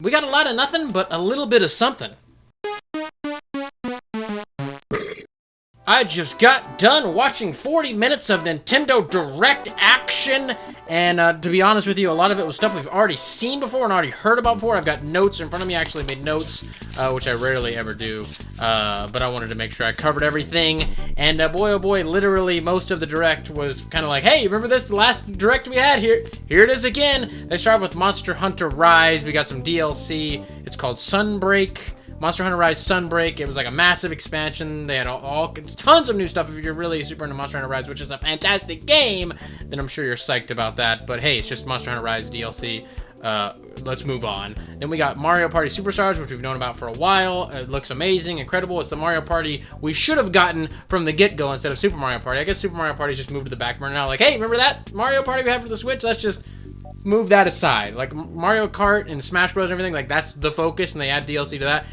We got a lot of nothing, but a little bit of something. I just got done watching 40 minutes of Nintendo Direct action, and to be honest with you, a lot of it was stuff we've already seen before and already heard about before. I've got notes in front of me. I actually made notes, which I rarely ever do, but I wanted to make sure I covered everything, and boy oh boy, literally most of the Direct was kind of like, hey, remember this, the last Direct we had? Here it is again. They start with Monster Hunter Rise. We got some DLC. It's called Sunbreak. Monster Hunter Rise Sunbreak. It was like a massive expansion. They had all tons of new stuff. If you're really super into Monster Hunter Rise, which is a fantastic game, then I'm sure you're psyched about that. But hey, it's just Monster Hunter Rise DLC. Let's move on. Then we got Mario Party Superstars, which we've known about for a while. It looks amazing, incredible. It's the Mario Party we should have gotten from the get-go instead of Super Mario Party. I guess Super Mario Party's just moved to the back burner now. Like, hey, remember that Mario Party we had for the Switch? Let's just move that aside. Like Mario Kart and Smash Bros and everything, like that's the focus, and they add DLC to that.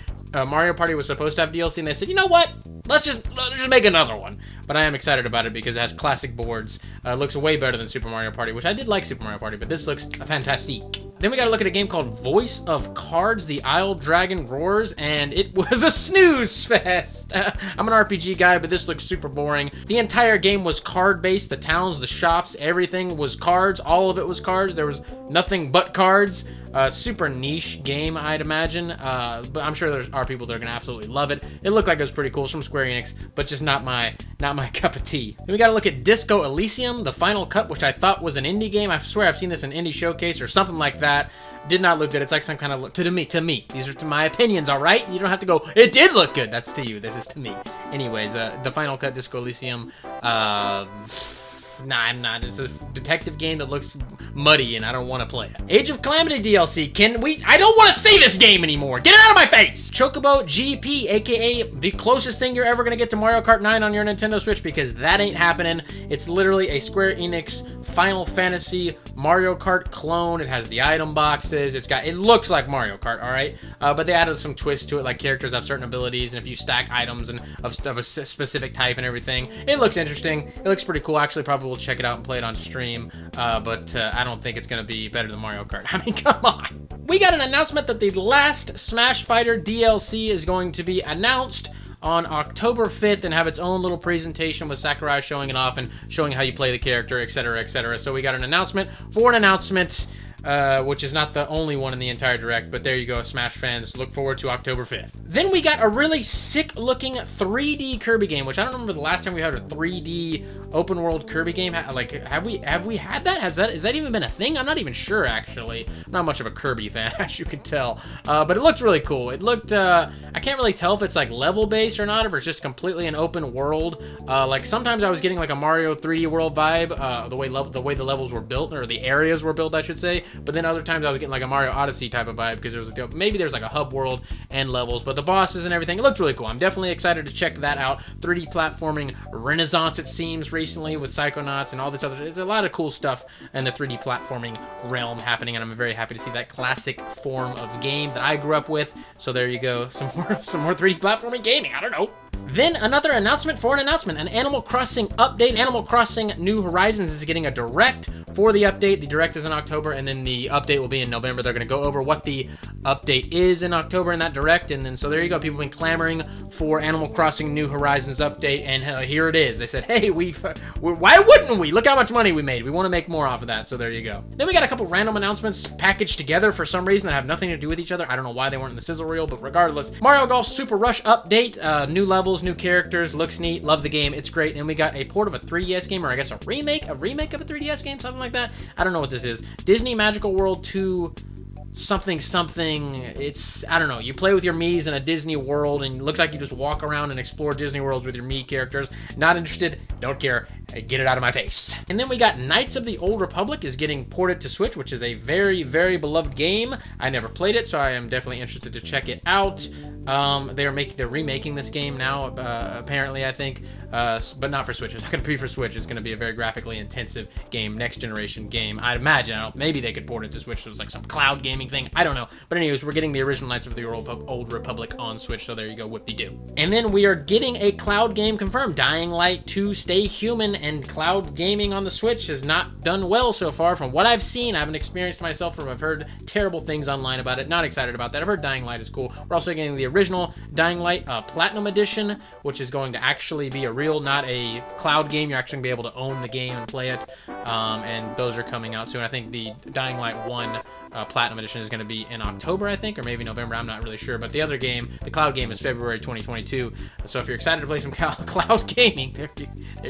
Mario Party was supposed to have DLC, and they said, you know what? Let's just make another one. But I am excited about it because it has classic boards. Looks way better than Super Mario Party, which I did like Super Mario Party, but this looks fantastic. Then we got to look at a game called Voice of Cards, The Isle Dragon Roars, and it was a snooze fest. I'm an RPG guy, but this looks super boring. The entire game was card-based. The towns, the shops, everything was cards. All of it was cards. There was nothing but cards. Super niche game, I'd imagine, but I'm sure there are people that are gonna absolutely love it. It looked like it was pretty cool. It's from Square Enix, but just not my cup of tea. Then we gotta look at Disco Elysium, the Final Cut, which I thought was an indie game. I swear I've seen this in Indie Showcase or something like that. Did not look good. It's like some kind of to me. These are to my opinions, all right? You don't have to go, it did look good. That's to you. This is to me. Anyways, the Final Cut Disco Elysium, nah, I'm not. It's a detective game that looks muddy, and I don't want to play it. Age of Calamity DLC. I don't want to see this game anymore. Get it out of my face! Chocobo GP, aka the closest thing you're ever going to get to Mario Kart 9 on your Nintendo Switch, because that ain't happening. It's literally a Square Enix Final Fantasy Mario Kart clone. It has the item boxes. It looks like Mario Kart, all right? But they added some twists to it, like characters have certain abilities, and if you stack items and of a specific type and everything, it looks interesting. It looks pretty cool. Actually, probably will check it out and play it on stream, but I don't think it's gonna be better than Mario Kart. I mean, come on. We got an announcement that the last Smash Fighter DLC is going to be announced on October 5th and have its own little presentation with Sakurai showing it off and showing how you play the character, etc., etc. So we got an announcement for an announcement, which is not the only one in the entire Direct, but there you go, Smash fans. Look forward to October 5th. Then we got a really sick-looking 3D Kirby game, which I don't remember the last time we had a 3D open-world Kirby game. Like, have we had that? Has that even been a thing? I'm not even sure, actually. I'm not much of a Kirby fan, as you can tell. But it looked really cool. It looked, I can't really tell if it's, like, level-based or not, if it's just completely an open world. Like, sometimes I was getting, like, a Mario 3D World vibe, the way the levels were built, or the areas were built, I should say. But then other times I was getting like a Mario Odyssey type of vibe because there was maybe there's like a hub world and levels, but the bosses and everything, it looked really cool. I'm definitely excited to check that out. 3D platforming renaissance, it seems, recently with Psychonauts and all this other. There's a lot of cool stuff in the 3D platforming realm happening, and I'm very happy to see that classic form of game that I grew up with. So there you go, some more 3D platforming gaming. I don't know. Then another announcement for an announcement, an Animal Crossing update. Animal Crossing New Horizons is getting a Direct for the update. The Direct is in October, and then the update will be in November. They're going to go over what the update is in October in that Direct, and then so there you go. People have been clamoring for Animal Crossing New Horizons update, and here it is. They said, hey, why wouldn't we? Look how much money we made. We want to make more off of that, so there you go. Then we got a couple random announcements packaged together for some reason that have nothing to do with each other. I don't know why they weren't in the sizzle reel, but regardless. Mario Golf Super Rush update, new levels, new characters, looks neat, love the game, it's great. And we got a port of a 3DS game, or I guess a remake of a 3DS game, something like that. I don't know what this is. Disney Magical World 2 something. It's, I don't know, you play with your Miis in a Disney world, and it looks like you just walk around and explore Disney worlds with your Mii characters. Not interested, don't care, get it out of my face. And then we got Knights of the Old Republic is getting ported to Switch, which is a very, very beloved game. I never played it, so I am definitely interested to check it out. They're remaking this game now, apparently, I think, but not for Switch. It's not going to be for Switch. It's going to be a very graphically intensive game, next generation game. I'd imagine. Maybe they could port it to Switch. So it's like some cloud gaming thing. I don't know. But anyways, we're getting the original Knights of the Old Republic on Switch. So there you go, whoop-de-doo. And then we are getting a cloud game confirmed. Dying Light 2 Stay Human, and cloud gaming on the Switch has not done well so far. From what I've seen, I haven't experienced myself, I've heard terrible things online about it. Not excited about that. I've heard Dying Light is cool. We're also getting the original Dying Light Platinum Edition, which is going to actually be a real, not a cloud game. You're actually going to be able to own the game and play it, and those are coming out soon. I think the Dying Light 1 Platinum Edition is going to be in October, I think, or maybe November. I'm not really sure. But the other game, the cloud game, is February 2022. So if you're excited to play some cloud gaming, there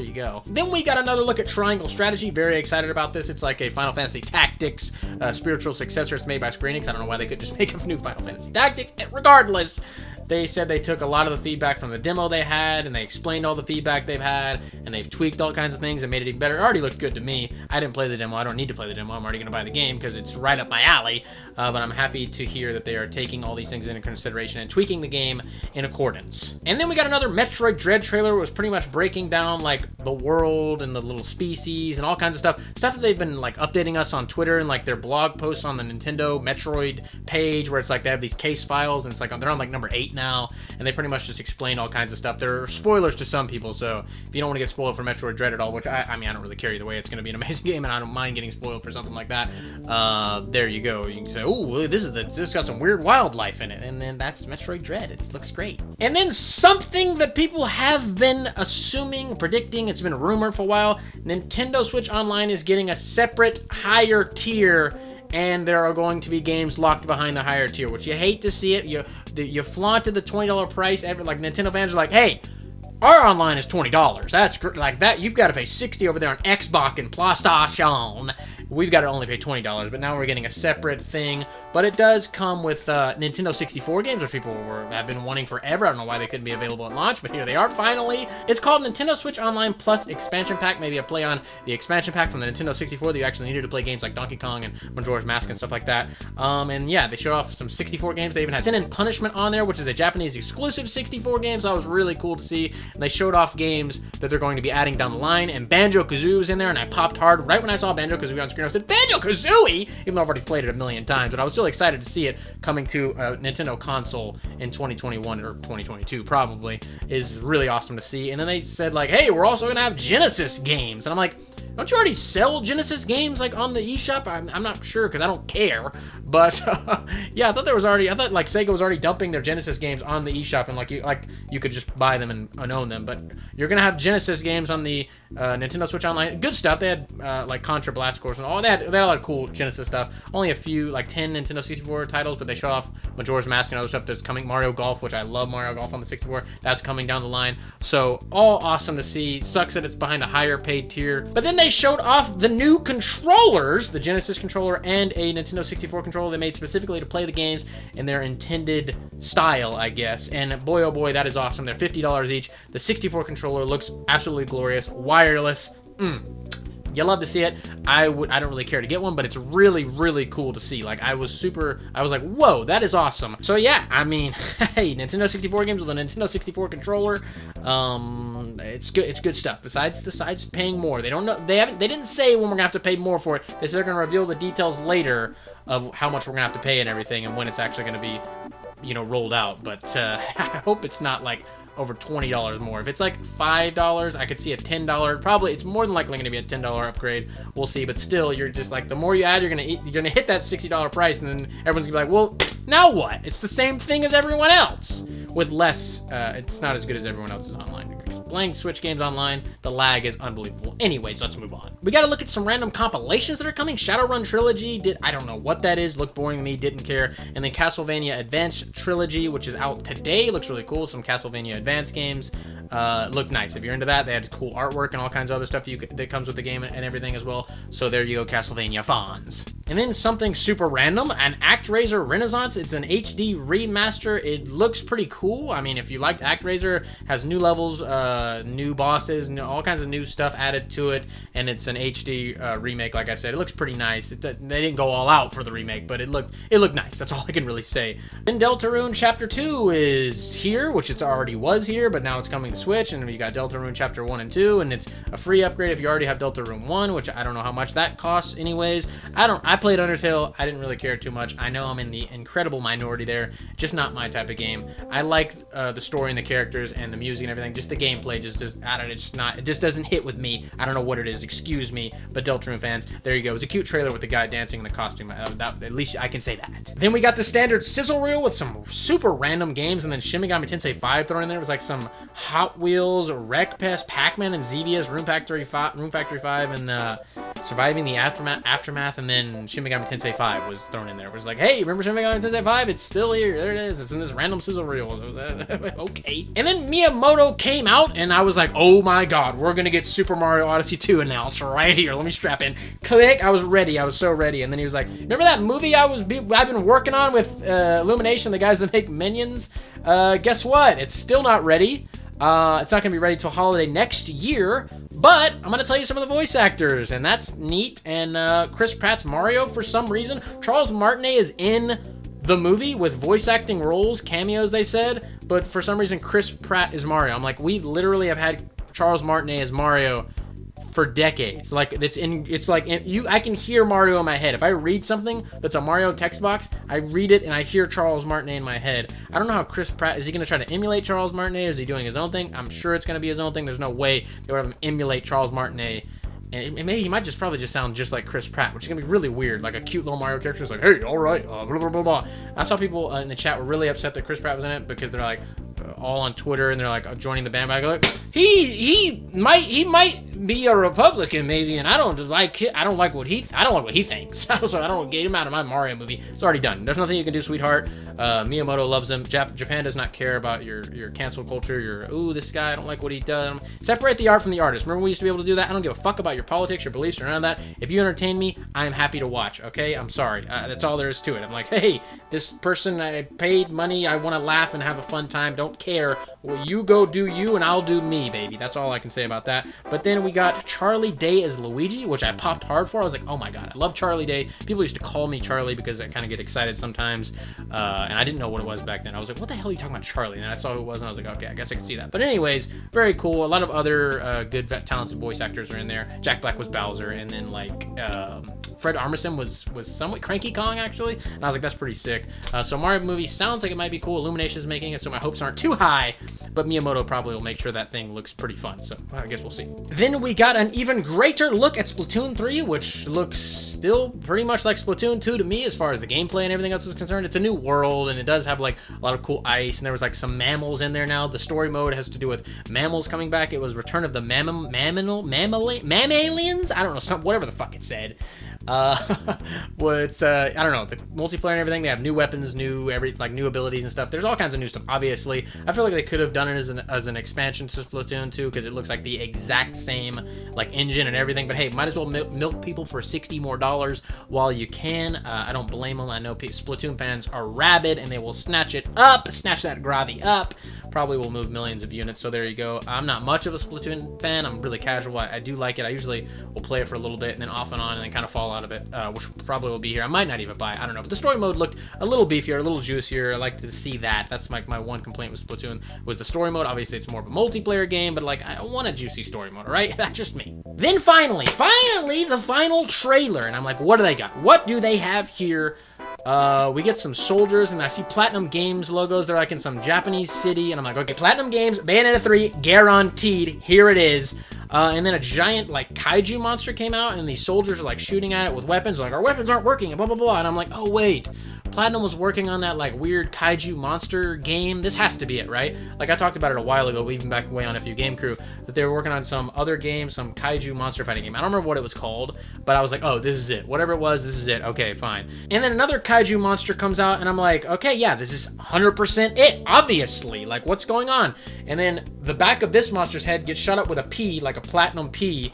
you go. Then we got another look at Triangle Strategy. Very excited about this. It's like a Final Fantasy Tactics spiritual successor. It's made by Square Enix. I don't know why they could just make a new Final Fantasy Tactics. Regardless, they said they took a lot of the feedback from the demo they had, and they explained all the feedback they've had, and they've tweaked all kinds of things and made it even better. It already looked good to me. I didn't play the demo. I don't need to play the demo. I'm already going to buy the game because it's right up my alley. But I'm happy to hear that they are taking all these things into consideration and tweaking the game in accordance. And then we got another Metroid Dread trailer. It was pretty much breaking down like the world and the little species and all kinds of stuff that they've been like updating us on Twitter and like their blog posts on the Nintendo Metroid page, where it's like they have these case files, and it's like they're on like number 8 now, and they pretty much just explain all kinds of stuff. There are spoilers to some people, so if you don't want to get spoiled for Metroid Dread at all, which I mean, I don't really care either way. It's going to be an amazing game, and I don't mind getting spoiled for something like that. There you go. You can say, oh, this got some weird wildlife in it, and then that's Metroid Dread. It looks great. And then something that people have been assuming, predicting, it's been rumored for a while, Nintendo Switch Online is getting a separate higher tier, and there are going to be games locked behind the higher tier, which you hate to see it. You flaunted the $20 price. Like Nintendo fans are like, hey, our online is $20. That's like that. You've got to pay $60 over there on Xbox and PlayStation. We've got to only pay $20, but now we're getting a separate thing. But it does come with Nintendo 64 games, which people have been wanting forever. I don't know why they couldn't be available at launch, but here they are finally. It's called Nintendo Switch Online Plus Expansion Pack. Maybe a play on the expansion pack from the Nintendo 64 that you actually needed to play games like Donkey Kong and Majora's Mask and stuff like that. And yeah, they showed off some 64 games. They even had Sin and Punishment on there, which is a Japanese exclusive 64 game, so that was really cool to see. And they showed off games that they're going to be adding down the line, and Banjo-Kazooie was in there, and I popped hard right when I saw Banjo-Kazooie on screen. I said, Banjo-Kazooie! Even though I've already played it a million times, but I was still excited to see it coming to a Nintendo console in 2021 or 2022 probably. Is really awesome to see. And then they said like, hey, we're also gonna have Genesis games, and I'm like, don't you already sell Genesis games like on the eShop? I'm not sure because I don't care. But yeah, I thought like Sega was already dumping their Genesis games on the eShop, and like you could just buy them and own them. But you're gonna have Genesis games on the Nintendo Switch Online. Good stuff. They had like Contra Blast Corps and all that. They had a lot of cool Genesis stuff. Only a few, like 10 Nintendo 64 titles, but they showed off Majora's Mask and other stuff that's coming. Mario Golf, which I love Mario Golf on the 64. That's coming down the line. So all awesome to see. Sucks that it's behind a higher paid tier. But then they showed off the new controllers, the Genesis controller and a Nintendo 64 controller they made specifically to play the games in their intended style, I guess. And boy, oh boy, that is awesome. They're $50 each. The 64 controller looks absolutely glorious. Wireless. You love to see it. I don't really care to get one, but it's really, really cool to see. Like, I was like, whoa, that is awesome. So yeah, I mean, hey, Nintendo 64 games with a Nintendo 64 controller, it's good stuff. Besides paying more, they don't know, they didn't say when we're gonna have to pay more for it. They said they're gonna reveal the details later of how much we're gonna have to pay and everything, and when it's actually gonna be, rolled out. But I hope it's not like over $20 more. If it's like $5, I could see a $10. Probably, it's more than likely going to be a $10 upgrade. We'll see, but still, you're just like, the more you add, you're gonna hit that $60 price, and then everyone's gonna be like, well, now what? It's the same thing as everyone else with less. It's not as good as everyone else's online. Playing Switch games online, the lag is unbelievable. Anyways, let's move on. We gotta look at some random compilations that are coming. Shadowrun Trilogy, I don't know what that is. Looked boring to me, didn't care. And then Castlevania Advanced Trilogy, which is out today. Looks really cool. Some Castlevania Advanced games. Look nice. If you're into that, they had cool artwork and all kinds of other stuff that comes with the game and everything as well. So there you go, Castlevania fans. And then something super random, an ActRaiser Renaissance. It's an HD remaster. It looks pretty cool. I mean, if you liked ActRaiser, has new levels, new bosses, all kinds of new stuff added to it, and it's an HD remake. Like I said, it looks pretty nice. They didn't go all out for the remake, but it looked nice. That's all I can really say. Then Deltarune Chapter 2 is here, which it already was here, but now it's coming to Switch, and you got Deltarune Chapter 1 and 2, and it's a free upgrade if you already have Deltarune 1, which I don't know how much that costs anyways. I played Undertale. I didn't really care too much. I know I'm in the incredible minority there. Just not my type of game. I like the story and the characters and the music and everything. Just the gameplay it just doesn't hit with me. I don't know what it is. Excuse me, but Deltarune fans, there you go. It was a cute trailer with the guy dancing in the costume. At least I can say that. Then we got the standard sizzle reel with some super random games, and then Shin Megami Tensei 5 thrown in there. It was like some Hot Wheels, Wreck Pest, Pac-Man, and Xevious, Room Factory 5, and Surviving the Aftermath, and then Shin Megami Tensei 5 was thrown in there. It was like, hey, remember Shin Megami Tensei 5? It's still here. There it is. It's in this random sizzle reel. Okay. And then Miyamoto came out, and I was like, oh my god, we're gonna get Super Mario Odyssey 2 announced right here. Let me strap in. Click. I was ready. I was so ready. And then he was like, remember that movie I've been working on with Illumination, the guys that make Minions? Guess what? It's still not ready. It's not going to be ready till holiday next year, but I'm going to tell you some of the voice actors, and that's neat. And Chris Pratt's Mario, for some reason. Charles Martinet is in the movie with voice acting roles, cameos, they said, but for some reason Chris Pratt is Mario. I'm like, we literally have had Charles Martinet as Mario for decades. Like, I can hear Mario in my head. If I read something that's a Mario text box, I read it and I hear Charles Martinet in my head. I don't know how Chris Pratt, is he going to try to emulate Charles Martinet, or is he doing his own thing? I'm sure it's going to be his own thing. There's no way they would have him emulate Charles Martinet. And maybe he might probably just sound just like Chris Pratt, which is going to be really weird. Like a cute little Mario character is like, hey, all right, blah, blah, blah, blah. I saw people in the chat were really upset that Chris Pratt was in it, because they're like, all on Twitter, and they're like joining the bandwagon. Like, he might be a Republican maybe, and I don't like what he thinks. So I don't get him out of my Mario movie. It's already done. There's nothing you can do, sweetheart. Miyamoto loves him. Japan does not care about your cancel culture. Ooh, this guy, I don't like what he does. Separate the art from the artist. Remember we used to be able to do that? I don't give a fuck about your politics, your beliefs, or none of that. If you entertain me, I'm happy to watch. Okay, I'm sorry. That's all there is to it. I'm like, hey, this person, I paid money. I want to laugh and have a fun time. Don't care. Well, you go do you, and I'll do me, baby. That's all I can say about that. But then we got Charlie Day as Luigi, which I popped hard for. I was like, oh my god, I love Charlie Day. People used to call me Charlie because I kind of get excited sometimes, and I didn't know what it was back then. I was like, what the hell are you talking about, Charlie? And I saw who it was, and I was like, okay, I guess I can see that. But anyways, very cool. A lot of other good, talented voice actors are in there. Jack Black was Bowser, and then like Fred Armisen was somewhat Cranky Kong, actually, and I was like, that's pretty sick. So Mario movie sounds like it might be cool. Illumination's making it, so my hopes aren't too high, but Miyamoto probably will make sure that thing looks pretty fun, so I guess we'll see. Then we got an even greater look at Splatoon 3, which looks still pretty much like Splatoon 2 to me as far as the gameplay and everything else is concerned. It's a new world, and it does have like a lot of cool ice, and there was like some mammals in there now. The story mode has to do with mammals coming back. It was Return of the Mammalians? I don't know, whatever the fuck it said. I don't know, the multiplayer and everything, they have new weapons, new abilities and stuff. There's all kinds of new stuff, obviously. I feel like they could have done it as an expansion to Splatoon 2, because it looks like the exact same like engine and everything, but hey, might as well milk people for $60 more while you can. I don't blame them. I know Splatoon fans are rabid, and they will snatch that gravy up. Probably will move millions of units, so there you go. I'm not much of a Splatoon fan. I'm really casual. I do like it. I usually will play it for a little bit and then off and on and then kind of fall out of it, which probably will be here. I might not even buy it. I don't know. But the story mode looked a little beefier, a little juicier. I like to see that. That's my one complaint with Splatoon was the story mode. Obviously, it's more of a multiplayer game, but like, I want a juicy story mode, all right? That's just me. Then finally, the final trailer. And I'm like, what do they got? What do they have here? We get some soldiers, and I see Platinum Games logos. They're like in some Japanese city, and I'm like, okay, Platinum Games, Bayonetta 3, guaranteed. Here it is. And then a giant, like, kaiju monster came out, and these soldiers are, like, shooting at it with weapons. Like, our weapons aren't working, and blah, blah, blah. And I'm like, oh, wait. Platinum was working on that, like, weird kaiju monster game. This has to be it, right? Like, I talked about it a while ago, even back way on FU Game Crew, that they were working on some other game, some kaiju monster fighting game. I don't remember what it was called, but I was like, oh, this is it. Whatever it was, this is it. Okay, fine. And then another kaiju monster comes out, and I'm like, okay, yeah, this is 100% it, obviously. Like, what's going on? And then the back of this monster's head gets shot up with a P, like a platinum P,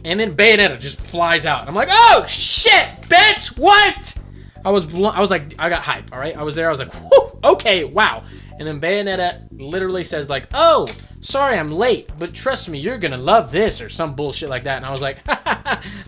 And then Bayonetta just flies out. I'm like, oh shit, bitch, what? I was like, I got hype, all right? I was there, I was like, whew, okay, wow. And then Bayonetta literally says like, oh, sorry I'm late, but trust me, you're gonna love this, or some bullshit like that. And I was like,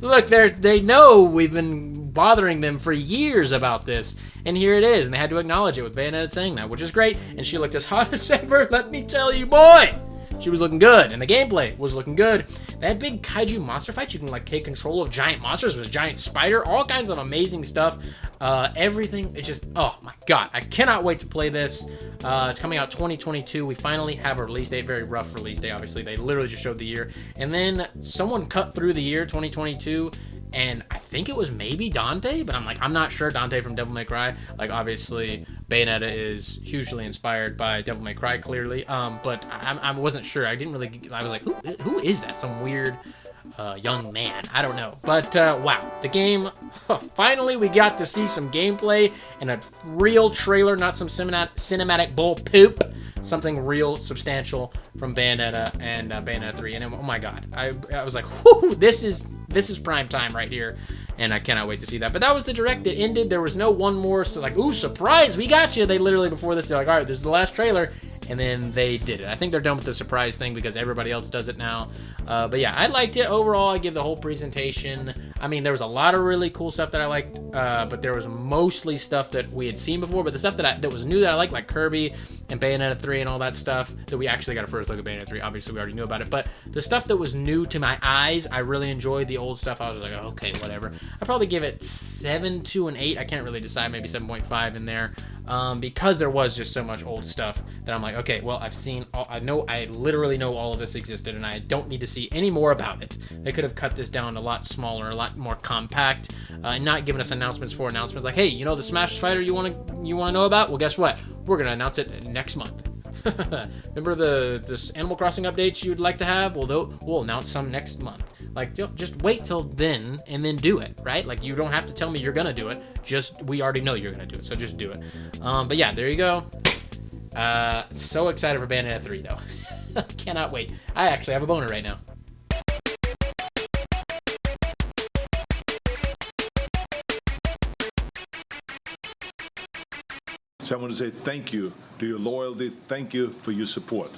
look, they know we've been bothering them for years about this, and here it is. And they had to acknowledge it with Bayonetta saying that, which is great. And she looked as hot as ever, let me tell you, boy. She was looking good, and the gameplay was looking good. They had big kaiju monster fights. You can like take control of giant monsters with a giant spider, all kinds of amazing stuff. Everything, it's just, oh my god, I cannot wait to play this. It's coming out 2022. We finally have a release date, very rough release date, obviously. They literally just showed the year. And then someone cut through the year 2022, and I think it was maybe Dante, but I'm not sure. Dante from Devil May Cry. Like, obviously, Bayonetta is hugely inspired by Devil May Cry, clearly. But I wasn't sure. I didn't really, I was like, who is that? Some weird young man. I don't know. But, wow. The game, finally we got to see some gameplay and a real trailer, not some cinematic bull poop. Something real substantial from Bayonetta and Bayonetta 3. And oh my god, I was like, whoo, this is prime time right here. And I cannot wait to see that. But that was the direct. It ended. There was no one more. So like, ooh, surprise, we got you. They literally, before this, they're like, all right, this is the last trailer. And then they did it. I think they're done with the surprise thing because everybody else does it now. But yeah, I liked it. Overall, I give the whole presentation. I mean, there was a lot of really cool stuff that I liked, but there was mostly stuff that we had seen before. But the stuff that was new that I liked, like Kirby and Bayonetta 3 and all that stuff, that we actually got a first look at Bayonetta 3. Obviously, we already knew about it. But the stuff that was new to my eyes, I really enjoyed. The old stuff, I was like, oh, okay, whatever. I'd probably give it 7 to an 8. I can't really decide, maybe 7.5 in there. Because there was just so much old stuff that I'm like, okay, well, I literally know all of this existed, and I don't need to see any more about it. They could have cut this down a lot smaller, a lot more compact, and not given us announcements for announcements. Like, hey, you know the Smash Fighter you want to know about? Well, guess what? We're gonna announce it next month. Remember the Animal Crossing updates you'd like to have? Well, we'll announce some next month. Like, just wait till then and then do it, right? Like, you don't have to tell me you're gonna do it. We already know you're gonna do it, so just do it. But yeah, there you go. So excited for Bayonetta 3, though. Cannot wait. I actually have a boner right now. So I want to say thank you to your loyalty. Thank you for your support.